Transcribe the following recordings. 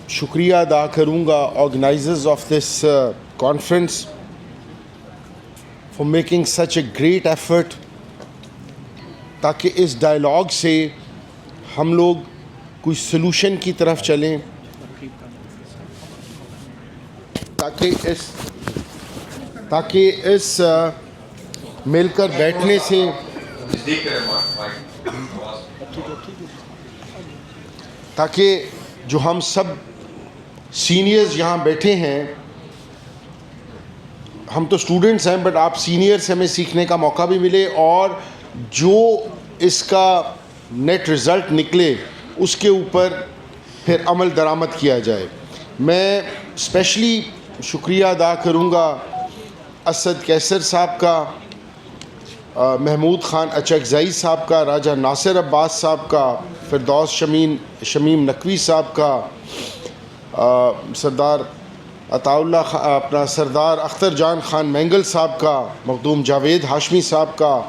شکریہ ادا کروں گا organizers of this conference for making such a great effort تاکہ اس ڈائلاگ سے ہم لوگ کوئی سلوشن کی طرف چلیں، تاکہ اس مل کر بیٹھنے سے تاکہ جو ہم سب سینئرز یہاں بیٹھے ہیں، ہم تو اسٹوڈنٹس ہیں بٹ آپ سینئر سے ہمیں سیکھنے کا موقع بھی ملے اور جو اس کا نیٹ رزلٹ نکلے اس کے اوپر پھر عمل درآمد کیا جائے۔ میں اسپیشلی شکریہ ادا کروں گا اسد کیسر صاحب کا، محمود خان اچکزئی صاحب کا، راجہ ناصر عباس صاحب کا، فردوس شمیم نقوی صاحب کا، سردار عطا اللہ اپنا سردار اختر جان خان مینگل صاحب کا، مخدوم جاوید ہاشمی صاحب کا،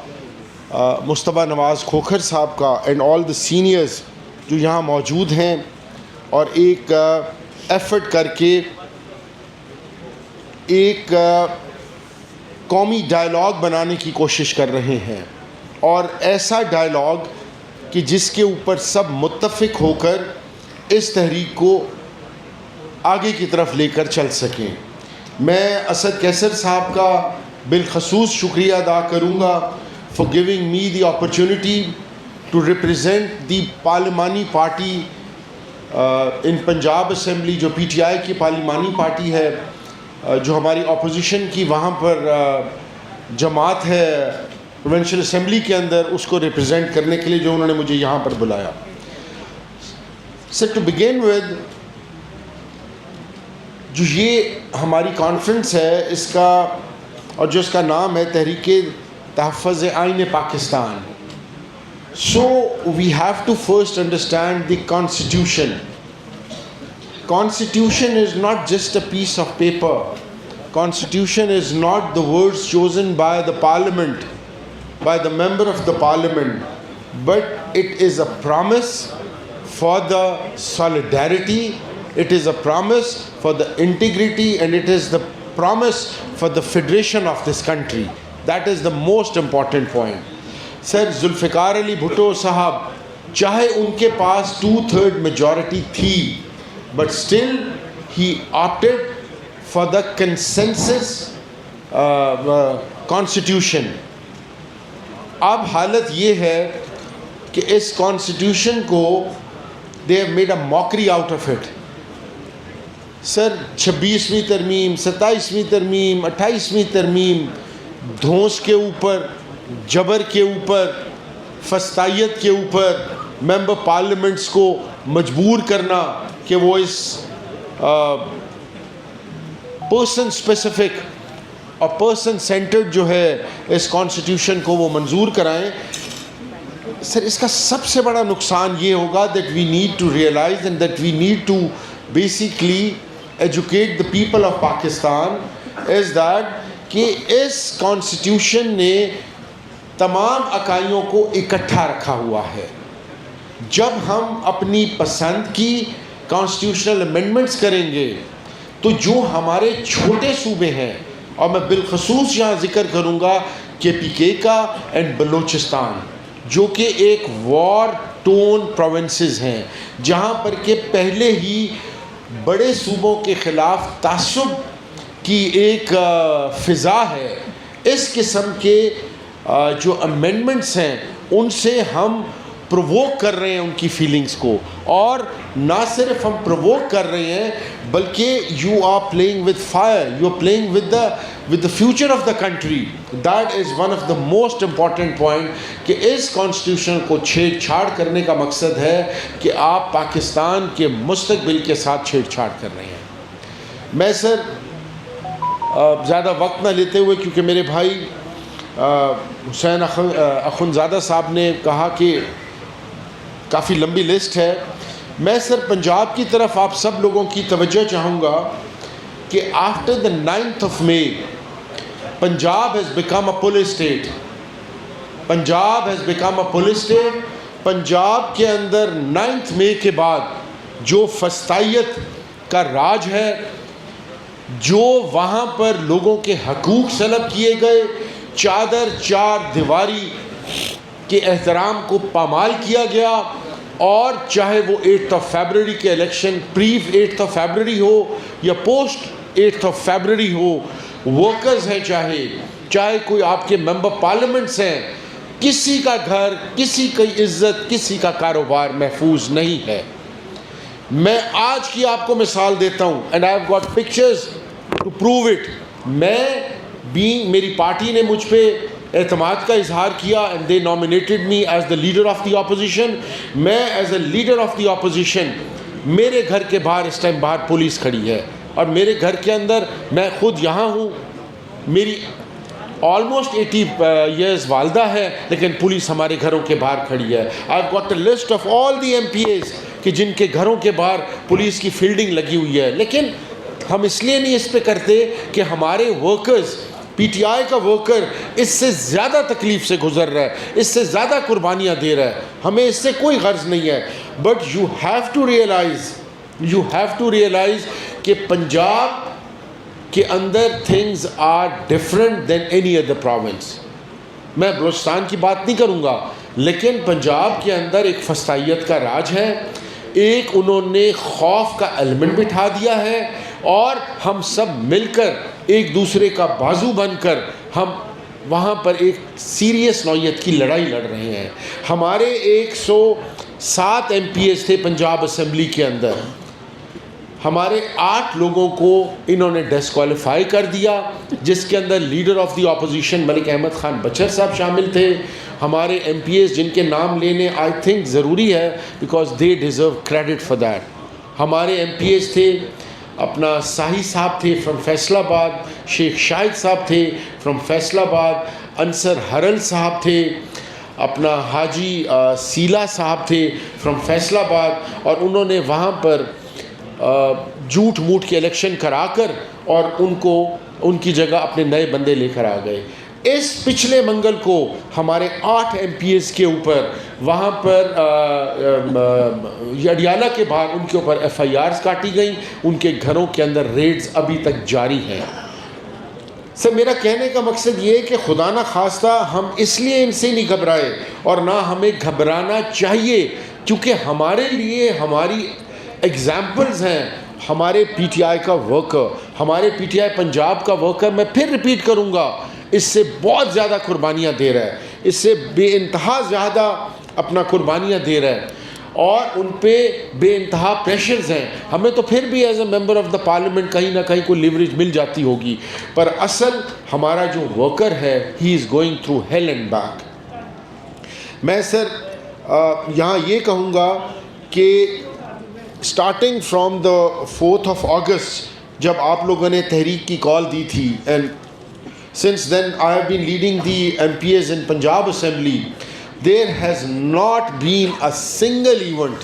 مصطفیٰ نواز کھوکھر صاحب کا، اینڈ آل دا سینئرز جو یہاں موجود ہیں اور ایک ایفرٹ کر کے ایک قومی ڈائلاگ بنانے کی کوشش کر رہے ہیں، اور ایسا ڈائلاگ کہ جس کے اوپر سب متفق ہو کر اس تحریک کو آگے کی طرف لے کر چل سکیں۔ میں اسد کیسر صاحب کا بالخصوص شکریہ ادا کروں گا for giving me the opportunity to represent the پارلیمانی پارٹی in پنجاب اسمبلی، جو پی ٹی آئی کی پارلیمانی پارٹی ہے، جو ہماری اپوزیشن کی وہاں پر جماعت ہے پروونشل اسمبلی کے اندر، اس کو ریپرزینٹ کرنے کے لیے جو انہوں نے مجھے یہاں پر بلایا۔ So to begin with، جو یہ ہماری کانفرنس ہے اس کا اور جو اس کا نام ہے تحریک تحفظ آئین Pakistan, so we have to first understand the constitution. Constitution is not just a piece of paper. Constitution is not the words chosen by the parliament, by the member of the parliament, but it is a promise for the solidarity, it is a promise for the integrity, and it is the promise for the federation of this country. That is the most important point. سر ذوالفقار علی بھٹو صاحب، چاہے ان کے پاس 2/3 majority تھی، but still he opted for the consensus constitution. اب حالت یہ ہے کہ اس کانسٹیٹیوشن کو they have made a mockery out of it. سر 26ویں ترمیم، 27ویں ترمیم، 28ویں ترمیم، دھونس کے اوپر، جبر کے اوپر، فسطائیت کے اوپر ممبر پارلیمنٹس کو مجبور کرنا کہ وہ اس پرسن اسپیسیفک اور پرسن سینٹرڈ جو ہے اس کانسٹیٹیوشن کو وہ منظور کرائیں۔ سر اس کا سب سے بڑا نقصان یہ ہوگا that we need to realize and that we need to basically educate the people of Pakistan is that کہ اس کانسٹیٹیوشن نے تمام اکائیوں کو اکٹھا رکھا ہوا ہے۔ جب ہم اپنی پسند کی کانسٹیٹیوشنل امینڈمنٹس کریں گے تو جو ہمارے چھوٹے صوبے ہیں، اور میں بالخصوص یہاں ذکر کروں گا کے پی کے کا اینڈ بلوچستان، جو کہ ایک وار ٹون پروونسز ہیں، جہاں پر کہ پہلے ہی بڑے صوبوں کے خلاف تعصب کی ایک فضا ہے، اس قسم کے جو امینڈمنٹس ہیں ان سے ہم پرووک کر رہے ہیں ان کی فیلنگز کو، اور نہ صرف ہم پرووک کر رہے ہیں بلکہ you are playing with fire, you are playing with the future of the country. That is one of the most important point کہ اس کانسٹیٹیوشن کو چھیڑ چھاڑ کرنے کا مقصد ہے کہ آپ پاکستان کے مستقبل کے ساتھ چھیڑ چھاڑ کر رہے ہیں۔ میں سر زیادہ وقت نہ لیتے ہوئے، کیونکہ میرے بھائی حسین اخنزادہ صاحب نے کہا کہ کافی لمبی لسٹ ہے، میں سر پنجاب کی طرف آپ سب لوگوں کی توجہ چاہوں گا کہ after the 9th of May Punjab has become a police state. Punjab has become a police state Punjab کے اندر 9 مئی کے بعد جو فسطائیت کا راج ہے، جو وہاں پر لوگوں کے حقوق سلب کیے گئے، چادر چار دیواری کے احترام کو پامال کیا گیا، اور چاہے وہ 8 فیبرری کے الیکشن پری 8 فیبرری ہو یا پوسٹ 8 فیبرری ہو، ورکرز ہیں چاہے کوئی آپ کے ممبر پارلیمنٹس ہیں، کسی کا گھر، کسی کی عزت، کسی کا کاروبار محفوظ نہیں ہے۔ میں آج کی آپ کو مثال دیتا ہوں، and I have got pictures to prove it. میری پارٹی نے مجھ پہ اعتماد کا اظہار کیا and they nominated me as the leader of the opposition. میں as a leader of the opposition, میرے گھر کے باہر اس ٹائم باہر پولیس کھڑی ہے، اور میرے گھر کے اندر میں خود یہاں ہوں، میری آلموسٹ 80 ایئرز والدہ ہے، لیکن پولیس ہمارے گھروں کے باہر کھڑی ہے۔ I have got a list of all the MPs کہ جن کے گھروں کے باہر پولیس کی فیلڈنگ لگی ہوئی ہے، لیکن ہم اس لیے نہیں اس پہ کرتے کہ ہمارے ورکرز، پی ٹی آئی کا ورکر اس سے زیادہ تکلیف سے گزر رہا ہے، اس سے زیادہ قربانیاں دے رہا ہے، ہمیں اس سے کوئی غرض نہیں ہے۔ But you have to realize کہ پنجاب کے اندر things are different than any other province. میں بلوچستان کی بات نہیں کروں گا، لیکن پنجاب کے اندر ایک فسطائیت کا راج ہے، ایک انہوں نے خوف کا ایلیمنٹ بٹھا دیا ہے، اور ہم سب مل کر ایک دوسرے کا بازو بن کر ہم وہاں پر ایک سیریس نوعیت کی لڑائی لڑ رہے ہیں۔ ہمارے 107 ایم پی ایز تھے پنجاب اسمبلی کے اندر، ہمارے 8 لوگوں کو انہوں نے ڈسکوالیفائی کر دیا، جس کے اندر leader of the opposition Malik Ahmad Khan Bachar sahib شامل تھے۔ ہمارے ایم پی ایز جن کے نام لینے آئی تھنک ضروری ہے، because they deserve credit for that. ہمارے ایم پی ایز تھے، اپنا ساہی صاحب تھے فرام فیصل آباد، شیخ شاہد صاحب تھے فرام فیصل آباد، انصر حرل صاحب تھے، اپنا حاجی سیلا صاحب تھے فرام فیصل آباد، اور انہوں نے وہاں پر جھوٹ موٹ کے الیکشن کرا کر اور ان کی جگہ اپنے نئے بندے لے کر آ گئے۔ اس پچھلے منگل کو ہمارے 8 ایم پی ایز کے اوپر وہاں پر اڈیالہ کے باہر ان کے اوپر ایف آئی آرز کاٹی گئیں، ان کے گھروں کے اندر ریڈز ابھی تک جاری ہیں۔ سر میرا کہنے کا مقصد یہ ہے کہ خدا نہ خواستہ ہم اس لیے ان سے نہیں گھبرائے، اور نہ ہمیں گھبرانا چاہیے، کیونکہ ہمارے لیے ہماری ایگزامپلز ہیں۔ ہمارے پی ٹی آئی کا ورکر، ہمارے پی ٹی آئی پنجاب کا ورکر، میں پھر ریپیٹ کروں گا، اس سے بہت زیادہ قربانیاں دے رہا ہے، اس سے بے انتہا زیادہ اپنا قربانیاں دے رہا ہے، اور ان پہ بے انتہا پریشرز ہیں۔ ہمیں تو پھر بھی as a member of the parliament کہیں نہ کہیں کوئی لیوریج مل جاتی ہوگی، پر اصل ہمارا جو ورکر ہے he is going through hell and back. میں سر یہاں یہ کہوں گا کہ اسٹارٹنگ فرام دا 4 اگست جب آپ لوگوں نے تحریک کی کال دی تھی، and since then I have been leading the MPs in Punjab Assembly, there has not been a single event،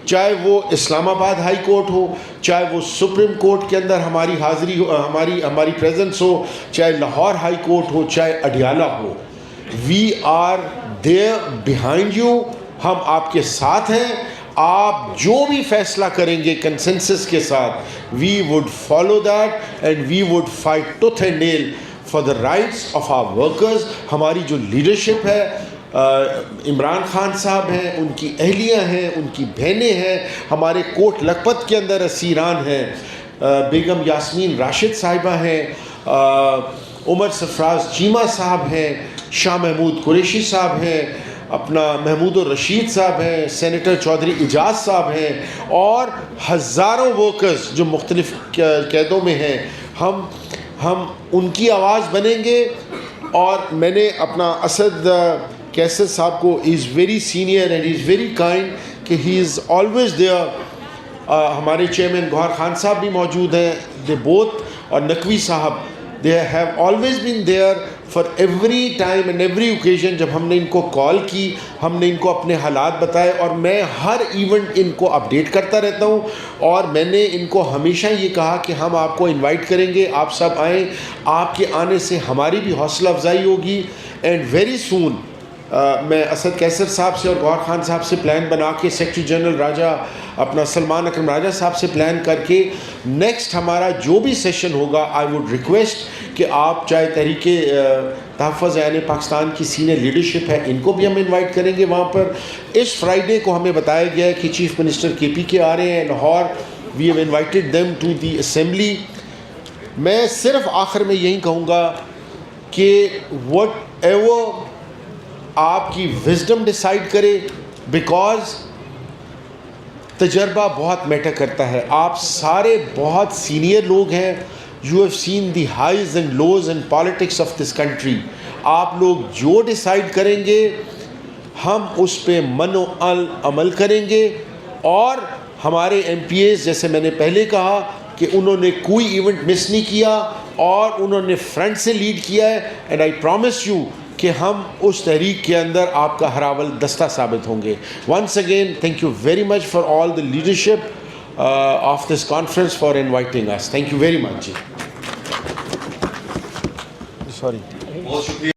چاہے وہ اسلام آباد ہائی کورٹ ہو، چاہے وہ سپریم کورٹ کے اندر ہماری حاضری ہو، ہماری پریزنس ہو، چاہے لاہور ہائی کورٹ ہو، چاہے اڈیالہ ہو، we are there behind you، ہم آپ کے ساتھ ہیں۔ آپ جو بھی فیصلہ کریں گے کنسنسس کے ساتھ، we would follow that and we would fight tooth and nail for the rights of our workers۔ ہماری جو لیڈرشپ ہے، عمران خان صاحب ہیں، ان کی اہلیہ ہیں، ان کی بہنیں ہیں، ہمارے کوٹ لکھپت کے اندر اسیران ہیں، بیگم یاسمین راشد صاحبہ ہیں، عمر سرفراز چیمہ صاحب ہیں، شاہ محمود قریشی صاحب ہیں، اپنا محمود الرشید صاحب ہیں، سینیٹر چودھری اجاز صاحب ہیں، اور ہزاروں ورکرز جو مختلف قیدوں میں ہیں۔ ہم ان کی آواز بنیں گے، اور میں نے اپنا اسد کیسر صاحب کو، he is very senior and he is very kind, کہ ہی از آلویز دیئر۔ ہمارے چیئرمین گوہر خان صاحب بھی موجود ہیں، دے بوتھ، اور Naqvi sahib, they have always been there for every time and every occasion. جب ہم نے ان کو کال کی، ہم نے ان کو اپنے حالات بتائے، اور میں ہر ایونٹ ان کو اپڈیٹ کرتا رہتا ہوں، اور میں نے ان کو ہمیشہ یہ کہا کہ ہم آپ کو انوائٹ کریں گے، آپ سب آئیں، آپ کے آنے سے ہماری بھی حوصلہ افزائی ہوگی، اینڈ ویری سون میں اسد کیسر صاحب سے اور گوہر خان صاحب سے پلان بنا کے سیکرٹری جنرل راجہ اپنا سلمان اکرم راجہ صاحب سے پلان کر کے نیکسٹ ہمارا جو بھی سیشن ہوگا آئی ووڈ ریکویسٹ کہ آپ چاہے تحریک تحفظ یعنی پاکستان کی سینئر لیڈرشپ ہے ان کو بھی ہم انوائٹ کریں گے وہاں پر. اس فرائیڈے کو ہمیں بتایا گیا ہے کہ چیف منسٹر کے پی کے آ رہے ہیں Lahore. We have invited them to the assembly. میں صرف آخر میں یہی کہوں گا کہ وٹ ایور آپ کی وزڈم ڈیسائیڈ کرے, بیکاز تجربہ بہت میٹر کرتا ہے. آپ سارے بہت سینئر لوگ ہیں. You have seen the highs and lows and politics of this country. آپ لوگ جو ڈیسائیڈ کریں گے ہم اس پہ من و عمل کریں گے. اور ہمارے ایم پی ایز جیسے میں نے پہلے کہا کہ انہوں نے کوئی ایونٹ مس نہیں کیا اور انہوں نے فرنٹ سے لیڈ کیا ہے. اینڈ آئی پرومس یو کہ ہم اس تحریک کے اندر آپ کا ہراول دستہ ثابت ہوں گے. Once again thank you very much for all the leadership of this conference for inviting us. Thank you very much. جی سوری. بہت شکریہ.